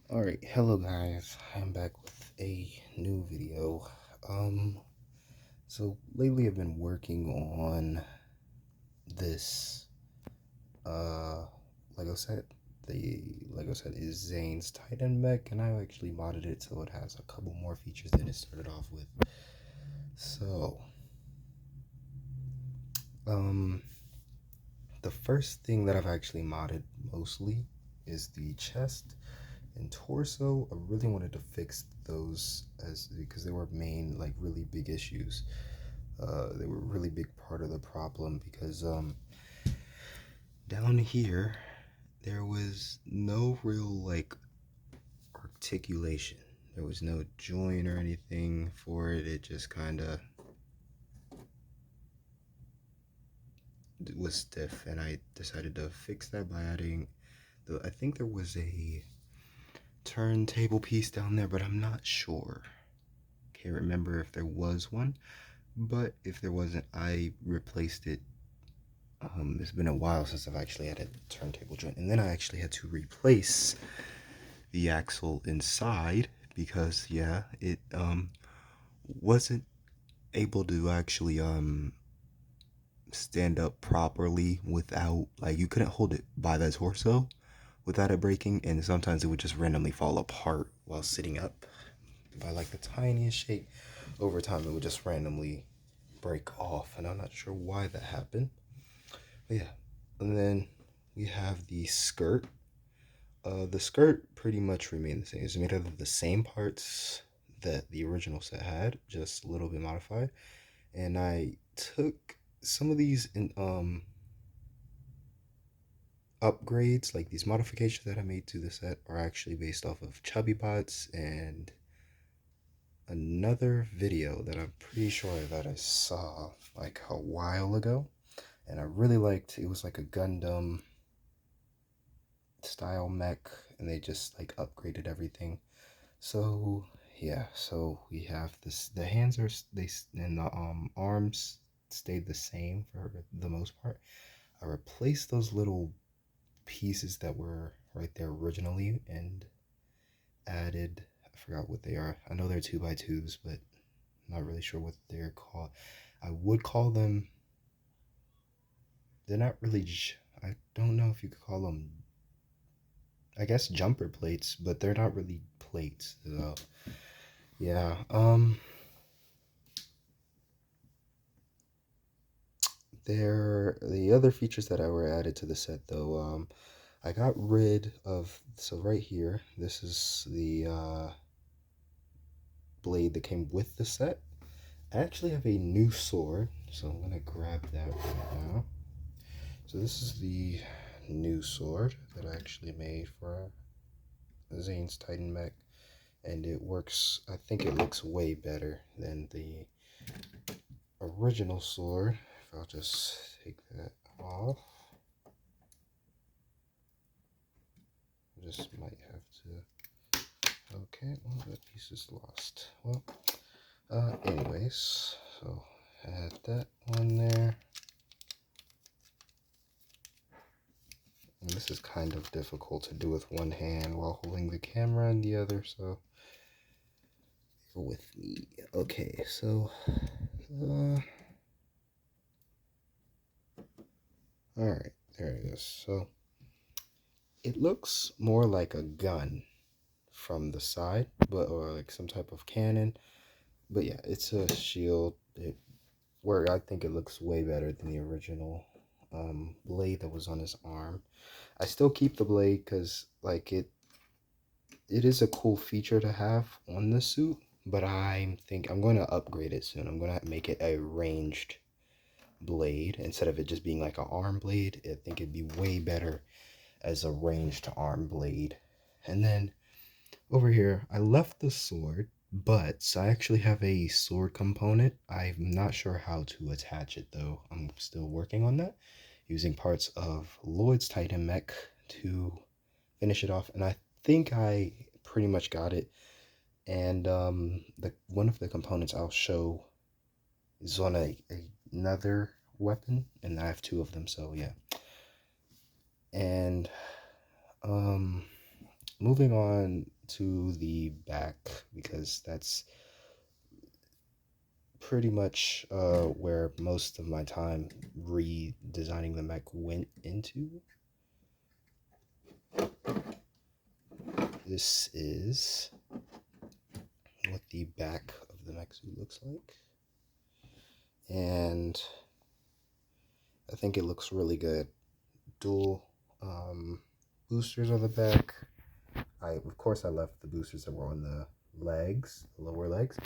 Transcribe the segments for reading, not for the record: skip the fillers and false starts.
Alright, hello guys, I'm back with a new video. So lately I've been working on this, uh, Lego set. The Lego set is Zane's Titan Mech, and I actually modded it so it has a couple more features than it started off with. So, um, the first thing that I've actually modded mostly is the chest and torso. I really wanted to fix those as because they were main like really big issues. They were a really big part of the problem because down here there was no real like articulation. There was no joint or anything for it. It just kind of was stiff, and I decided to fix that by adding the. I think there was a turntable piece down there, but I'm not sure. Can't remember if there was one, but if there wasn't, I replaced it. It's been a while since I've actually added the turntable joint, and then I actually had to replace the axle inside because yeah, it wasn't able to actually stand up properly without, like, you couldn't hold it by the torso without it breaking, and sometimes it would just randomly fall apart while sitting up by like the tiniest shake. Over time it would just randomly break off, and I'm not sure why that happened. But yeah, and then we have the skirt. The skirt pretty much remained the same. It's made out of the same parts that the original set had, just a little bit modified. And I took some of these in upgrades, like these modifications that I made to the set, are actually based off of Chubby Bots and another video that I'm pretty sure that I saw like a while ago, and I really liked. It was like a Gundam style mech, and they just like upgraded everything. So yeah, so we have this. The hands are they and the arms stayed the same for the most part. I replaced those little pieces that were right there originally and added. I forgot what they are. I know they're 2x2s, but I'm not really sure what they're called. I would call them. They're not really. I don't know if you could call them. I guess jumper plates, but they're not really plates. So yeah. There, the other features that I were added to the set though, I got rid of, so right here, this is the blade that came with the set. I actually have a new sword, so I'm gonna grab that right now. So this is the new sword that I actually made for Zane's Titan Mech, and it works. I think it looks way better than the original sword. If I'll just take that off. Just might have to. Okay, well, that piece is lost. Well, anyways, so add that one there. And this is kind of difficult to do with one hand while holding the camera in the other, so bear with me. Okay, so, alright, there it is. So, it looks more like a gun from the side, but or like some type of cannon. But yeah, it's a shield. Where I think it looks way better than the original blade that was on his arm. I still keep the blade because like it is a cool feature to have on the suit, but I'm going to upgrade it soon. I'm going to make it a ranged blade instead of it just being like an arm blade. I think it'd be way better as a ranged arm blade. And then over here, I left the sword, but I actually have a sword component. I'm not sure how to attach it though. I'm still working on that, using parts of Lloyd's Titan Mech to finish it off. And I think I pretty much got it. And the one of the components I'll show is on another weapon, and I have two of them. So yeah. And moving on to the back because that's pretty much where most of my time redesigning the mech went into. This is what the back of the mech suit looks like. And I think it looks really good. Dual boosters on the back. Of course I left the boosters that were on the legs, the lower legs.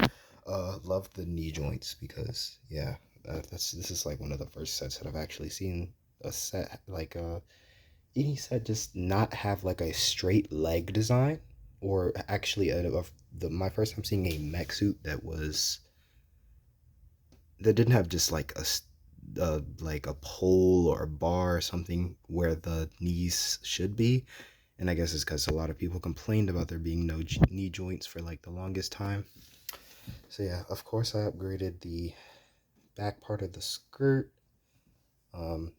Love the knee joints because yeah, this is like one of the first sets that I've actually seen a set like any set just not have like a straight leg design, or actually my first time seeing a mech suit that didn't have just like a pole or a bar or something where the knees should be. And I guess it's because a lot of people complained about there being no knee joints for like the longest time. So yeah, of course I upgraded the back part of the skirt.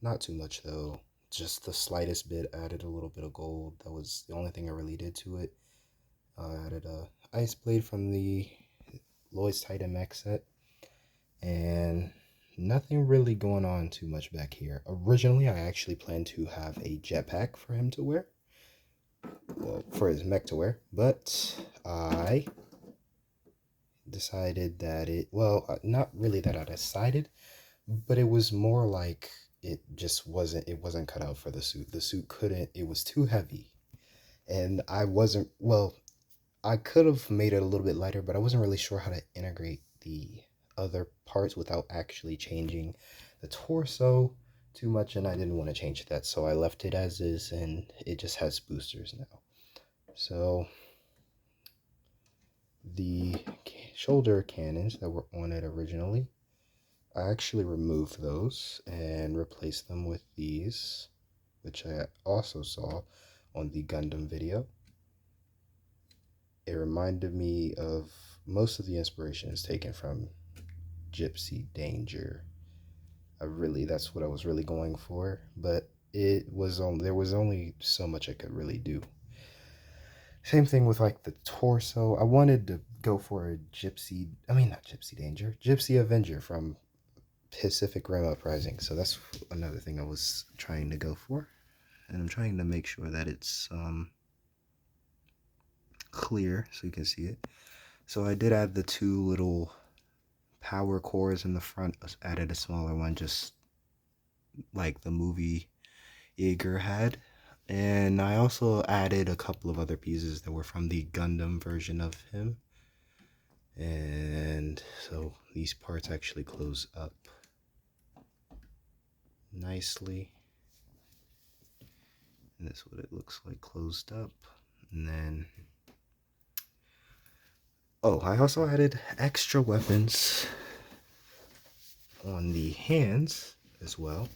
Not too much though, just the slightest bit. Added a little bit of gold. That was the only thing I really did to it. Added a ice blade from the Lloyd's Titan Mech set, and nothing really going on too much back here. Originally, I actually planned to have a jetpack for him to wear, well, for his mech to wear, but I decided that not really that I decided, but it was more like it wasn't cut out for the suit. The suit couldn't, it was too heavy. And I could have made it a little bit lighter, but I wasn't really sure how to integrate the other parts without actually changing the torso too much, and I didn't want to change that, so I left it as is, and it just has boosters now. So the shoulder cannons that were on it originally, I actually removed those and replaced them with these, which I also saw on the Gundam video. It reminded me of, most of the inspiration is taken from Gypsy Danger. That's what I was really going for, but there was only so much I could really do. Same thing with like the torso. I wanted to go for a not Gypsy Danger, Gypsy Avenger from Pacific Rim Uprising. So that's another thing I was trying to go for, and I'm trying to make sure that it's clear so you can see it. So I did add the two little power cores in the front. Added a smaller one, just like the movie Eager had. And I also added a couple of other pieces that were from the Gundam version of him. And so these parts actually close up nicely. And that's what it looks like closed up. And then, I also added extra weapons on the hands as well.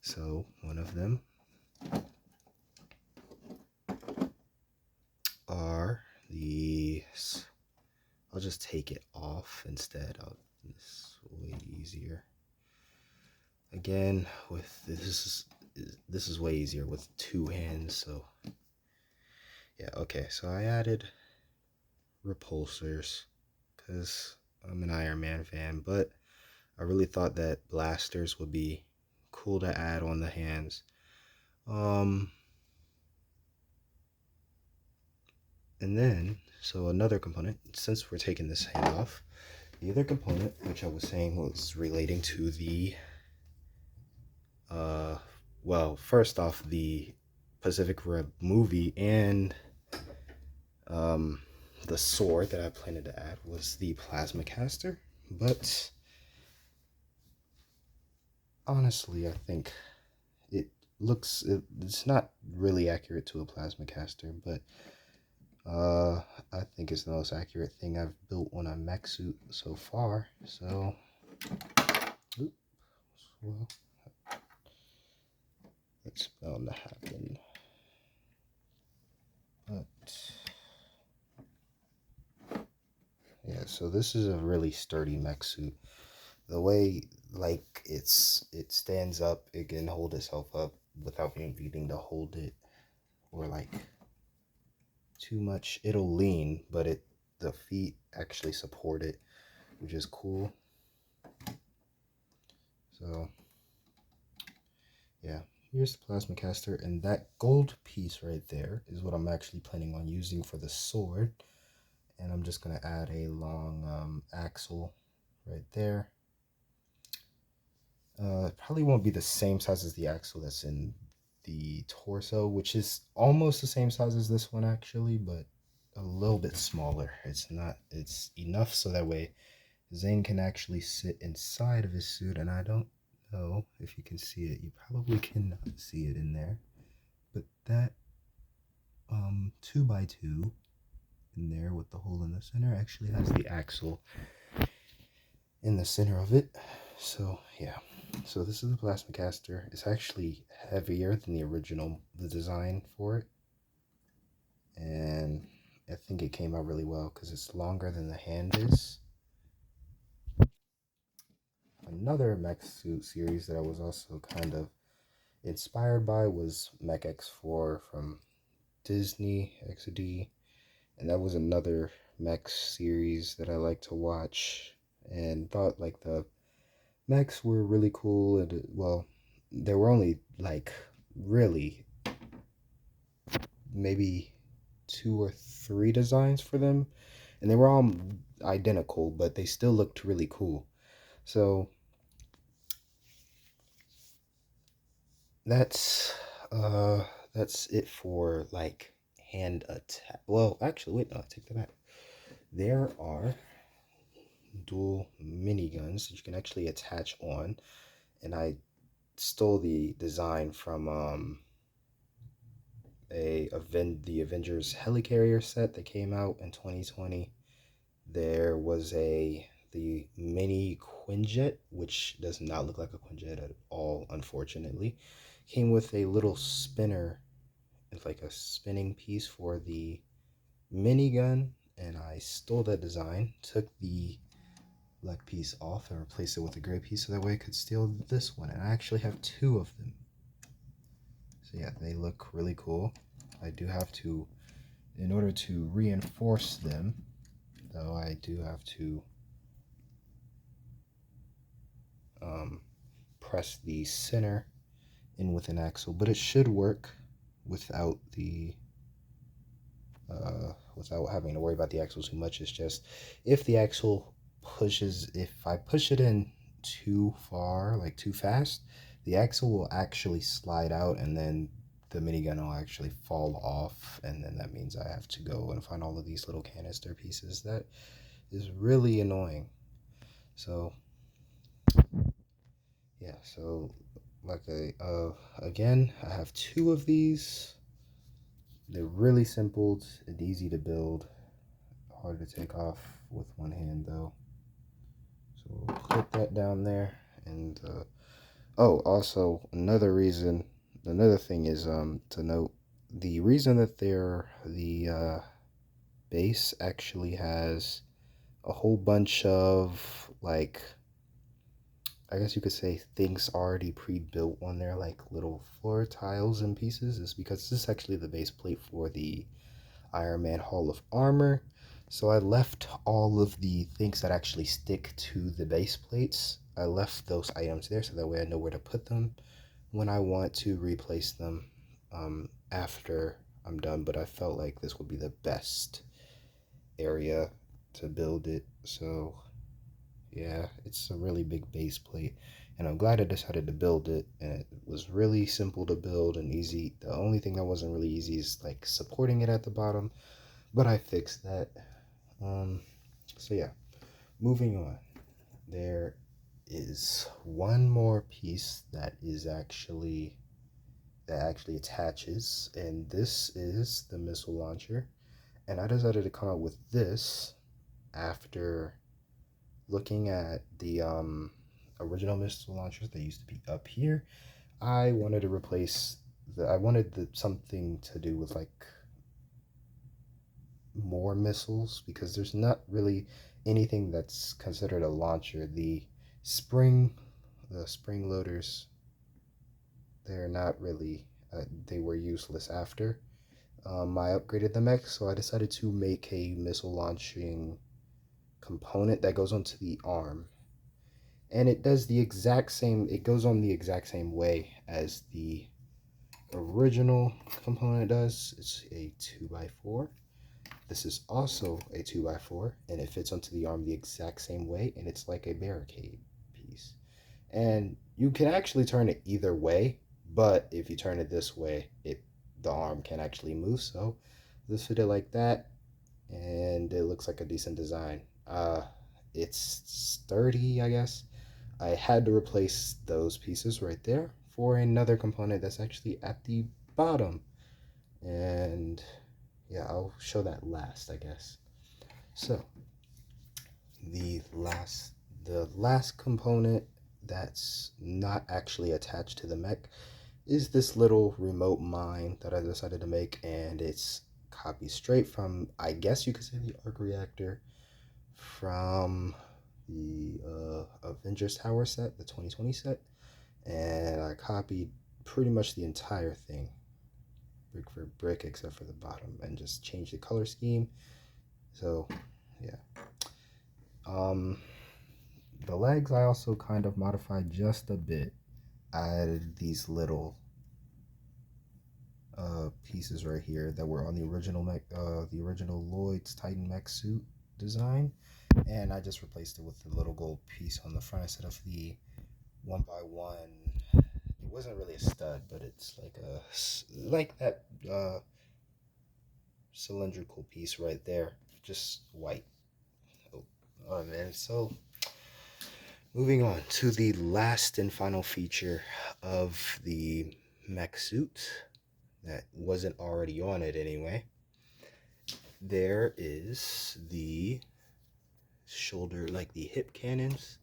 So one of them are these. I'll just take it off instead. This way easier. Again, with this is way easier with two hands. So yeah, okay. So I added repulsors because I'm an Iron Man fan, but I really thought that blasters would be cool to add on the hands. And then, so another component, since we're taking this hand off, the other component, which I was saying was relating to the, first off, the Pacific Rim movie and the sword that I planned to add was the plasma caster. But honestly, I think it's not really accurate to a plasma caster, but I think it's the most accurate thing I've built on a mech suit so far. So, well, it's bound to happen. But yeah, so this is a really sturdy mech suit. The way like it stands up, it can hold itself up without me needing to hold it or like too much. It'll lean, but the feet actually support it, which is cool. So yeah, here's the plasma caster, and that gold piece right there is what I'm actually planning on using for the sword. And I'm just gonna add a long axle right there. Probably won't be the same size as the axle that's in the torso, which is almost the same size as this one actually, but a little bit smaller. It's not, it's enough so that way Zane can actually sit inside of his suit, and I don't know if you can see it. You probably cannot see it in there, but that 2x2 in there with the hole in the center actually has the axle in the center of it. So yeah, so this is the plasma caster. It's actually heavier than the design for it, and I think it came out really well because it's longer than the hand is. Another mech suit series that I was also kind of inspired by was Mech X4 from Disney XD, and that was another mech series that I like to watch, and thought like the mechs were really cool. And well, there were only like really maybe 2 or 3 designs for them, and they were all identical, but they still looked really cool. So that's uh that's it for like hand attack. Well, actually, wait, no, I take that back. There are dual miniguns that you can actually attach on, and I stole the design from the Avengers helicarrier set that came out in 2020. There was the mini Quinjet, which does not look like a Quinjet at all, unfortunately. Came with a little spinner, it's like a spinning piece for the minigun, and I stole that design, took the black piece off and replaced it with a gray piece so that way I could steal this one. And I actually have 2 of them. So yeah, they look really cool. I do have to, in order to reinforce them, though, I do have to press the center in with an axle, but it should work without without having to worry about the axle too much. It's just if the axle pushes, if I push it in too far, like too fast, the axle will actually slide out, and then the minigun will actually fall off, and then that means I have to go and find all of these little canister pieces. That is really annoying. So yeah, so like again, I have 2 of these. They're really simple and easy to build. Hard to take off with one hand though. So we'll put that down there. And oh, also another thing is to note, the reason that the base actually has a whole bunch of, like, I guess you could say, things already pre-built on there, like little floor tiles and pieces, is because this is actually the base plate for the Iron Man Hall of Armor. So I left all of the things that actually stick to the base plates. I left those items there so that way I know where to put them when I want to replace them after I'm done. But I felt like this would be the best area to build it. So yeah, it's a really big base plate, and I'm glad I decided to build it. And it was really simple to build and easy. The only thing that wasn't really easy is like supporting it at the bottom, but I fixed that. So yeah, moving on. There is one more piece that actually attaches, and this is the missile launcher. And I decided to come out with this after looking at the original missile launchers that used to be up here. I wanted to replace I wanted something to do with like more missiles, because there's not really anything that's considered a launcher. The spring loaders, they're not really they were useless after. I upgraded the mech, so I decided to make a missile launching component that goes onto the arm. And it does the exact same, it goes on the exact same way as the original component does. It's a 2x4. This is also a 2x4, and it fits onto the arm the exact same way, and it's like a barricade piece. And you can actually turn it either way, but if you turn it this way, the arm can actually move. So this fit it like that, and it looks like a decent design. It's sturdy, I guess. I had to replace those pieces right there for another component that's actually at the bottom. And yeah, I'll show that last, I guess. So the last component that's not actually attached to the mech is this little remote mine that I decided to make, and it's copied straight from, I guess you could say, the arc reactor from the Avengers Tower set, the 2020 set, and I copied pretty much the entire thing, brick for brick, except for the bottom, and just changed the color scheme. So, yeah. The legs I also kind of modified just a bit. I added these little pieces right here that were on the original mech, the original Lloyd's Titan mech suit design, and I just replaced it with the little gold piece on the front instead of the 1x1. It wasn't really a stud, but it's like that cylindrical piece right there, just white. Oh man, so moving on to the last and final feature of the mech suit that wasn't already on it anyway. There is the shoulder, like the hip cannons.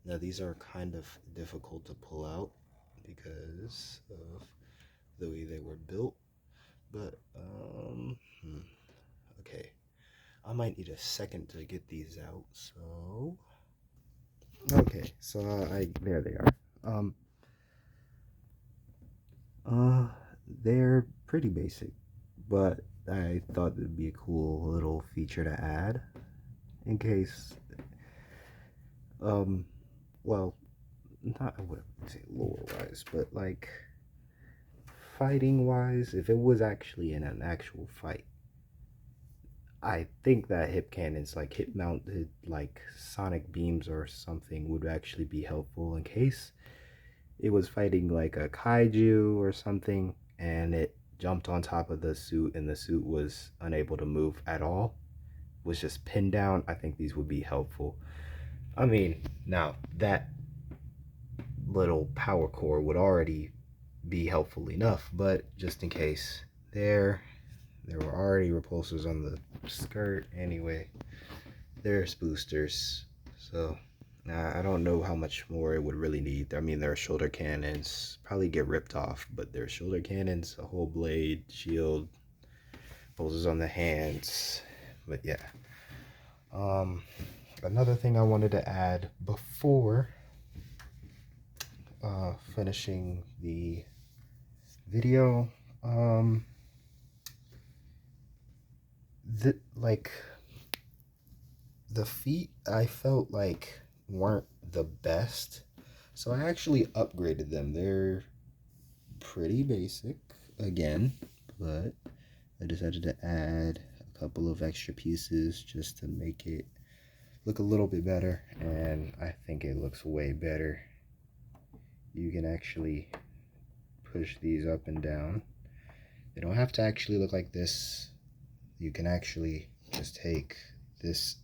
Now these are kind of difficult to pull out because of the way they were built, but okay, I might need a second to get these out. So okay, so I there they are. They're pretty basic, but I thought it'd be a cool little feature to add in case, well, not, I wouldn't say lore wise, but like fighting wise, if it was actually in an actual fight, I think that hip cannons, like hip mounted, like sonic beams or something, would actually be helpful in case it was fighting like a kaiju or something and it jumped on top of the suit and the suit was unable to move at all, was just pinned down. I think these would be helpful. I mean, now that little power core would already be helpful enough, but just in case, there were already repulsors on the skirt anyway. There's boosters, so I don't know how much more it would really need. I mean, there are shoulder cannons, probably get ripped off, but there's shoulder cannons, a whole blade, shield, pulses on the hands. But yeah. Another thing I wanted to add before finishing the video, like the feet I felt like weren't the best, so I actually upgraded them. They're pretty basic again, but I decided to add a couple of extra pieces just to make it look a little bit better, and I think it looks way better. You can actually push these up and down. They don't have to actually look like this. You can actually just take this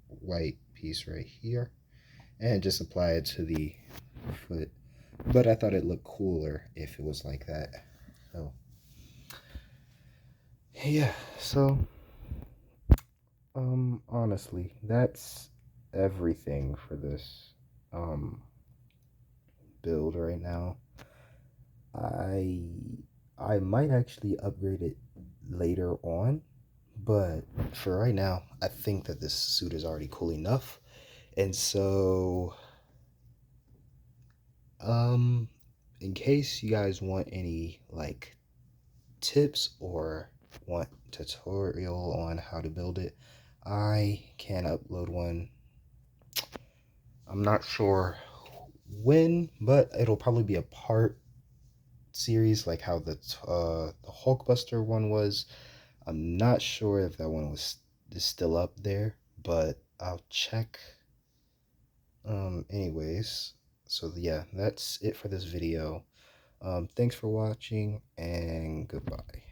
white piece right here and just apply it to the foot, but I thought it looked cooler if it was like that. So yeah, so honestly, that's everything for this build right now. I might actually upgrade it later on, but for right now, I think that this suit is already cool enough. And so in case you guys want any like tips or want tutorial on how to build it, I can upload one. I'm not sure when, but it'll probably be a part series like how the Hulkbuster one was. I'm not sure if that one is still up there, but I'll check. Anyways, so yeah, that's it for this video. Thanks for watching and goodbye.